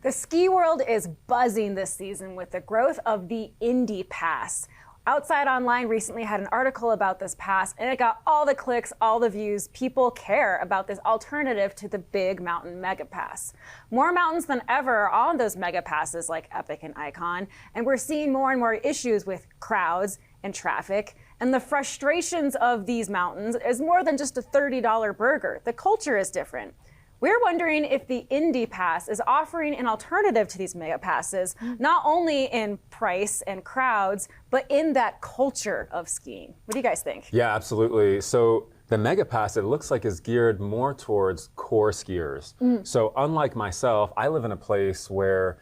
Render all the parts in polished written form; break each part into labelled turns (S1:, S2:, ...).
S1: The ski world is buzzing this season with the growth of the Indy Pass. Outside Online recently had an article about this pass, and it got all the clicks, all the views. People care about this alternative to the big mountain mega pass. More mountains than ever are on those mega passes like Epic and Ikon, and we're seeing more and more issues with crowds and traffic. And the frustrations of these mountains is more than just a $30 burger. The culture is different. We're wondering if the Indy Pass is offering an alternative to these mega passes, not only in price and crowds, but in that culture of skiing. What do you guys think?
S2: Yeah, absolutely. So the mega pass, it looks like, is geared more towards core skiers. So unlike myself, I live in a place where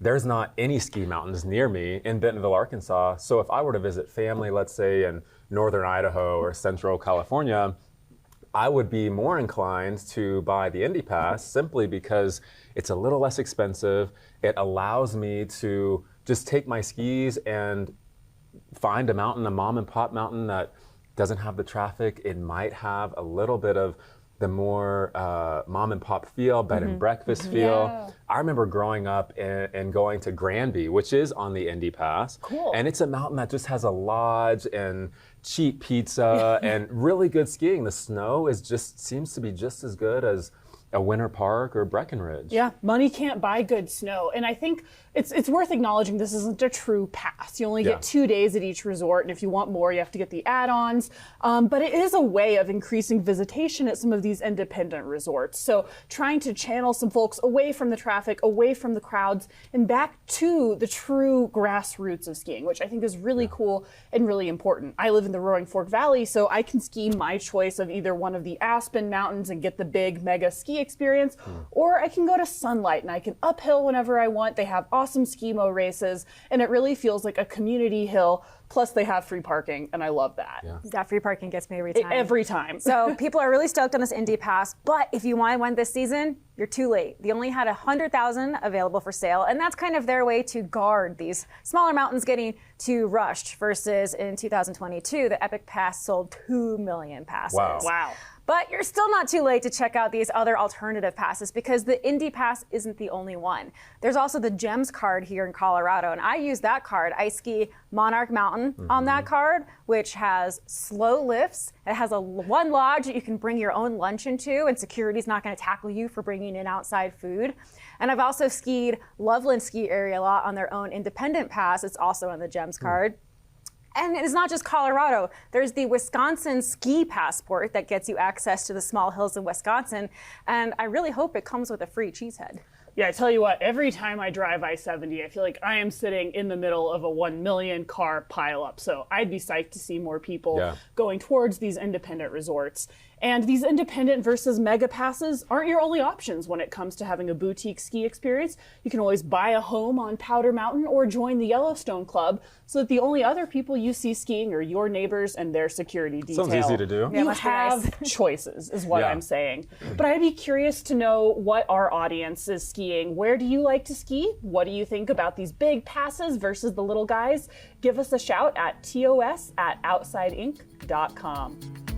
S2: there's not any ski mountains near me in Bentonville, Arkansas. So if I were to visit family, let's say in northern Idaho or central California, I would be more inclined to buy the Indy Pass simply because it's a little less expensive. It allows me to just take my skis and find a mountain, a mom and pop mountain that doesn't have the traffic. It might have a little bit of the more mom and pop feel, bed and breakfast feel.
S1: Yeah.
S2: I remember growing up and going to Granby, which is on the Indy Pass.
S1: Cool.
S2: And it's a mountain that just has a lodge and cheap pizza and really good skiing. The snow seems to be just as good as a Winter Park or Breckenridge.
S3: Yeah, money can't buy good snow. And I think it's worth acknowledging this isn't a true pass. You only get 2 days at each resort, and if you want more, you have to get the add-ons. But it is a way of increasing visitation at some of these independent resorts. So trying to channel some folks away from the traffic, away from the crowds, and back to the true grassroots of skiing, which I think is really cool and really important. I live in the Roaring Fork Valley, so I can ski my choice of either one of the Aspen Mountains and get the big mega ski experience, or I can go to Sunlight and I can uphill whenever I want. They have awesome ski-mo races, and it really feels like a community hill. Plus, they have free parking, and I love that.
S2: Yeah.
S1: That free parking gets me every time.
S3: Every time.
S1: So people are really stoked on this Indy Pass, but if you want one this season, you're too late. They only had 100,000 available for sale, and that's kind of their way to guard these smaller mountains getting too rushed, versus in 2022, the Epic Pass sold 2 million passes.
S3: Wow.
S1: But you're still not too late to check out these other alternative passes, because the Indy Pass isn't the only one. There's also the GEMS card here in Colorado, and I use that card. I ski Monarch Mountain on that card, which has slow lifts. It has one lodge that you can bring your own lunch into, and security's not going to tackle you for bringing in outside food. And I've also skied Loveland Ski Area lot on their own independent pass. It's also on the GEMS card. And it's not just Colorado. There's the Wisconsin Ski Passport that gets you access to the small hills in Wisconsin. And I really hope it comes with a free cheesehead.
S3: Yeah, I tell you what, every time I drive I-70, I feel like I am sitting in the middle of a 1 million car pileup. So I'd be psyched to see more people going towards these independent resorts. And these independent versus mega passes aren't your only options when it comes to having a boutique ski experience. You can always buy a home on Powder Mountain or join the Yellowstone Club, so that the only other people you see skiing are your neighbors and their security detail.
S2: Sounds easy to do.
S1: Yeah,
S3: You
S1: must be nice.
S3: have choices, is what I'm saying. But I'd be curious to know what our audience is skiing. Where do you like to ski? What do you think about these big passes versus the little guys? Give us a shout at TOS@OutsideInc.com.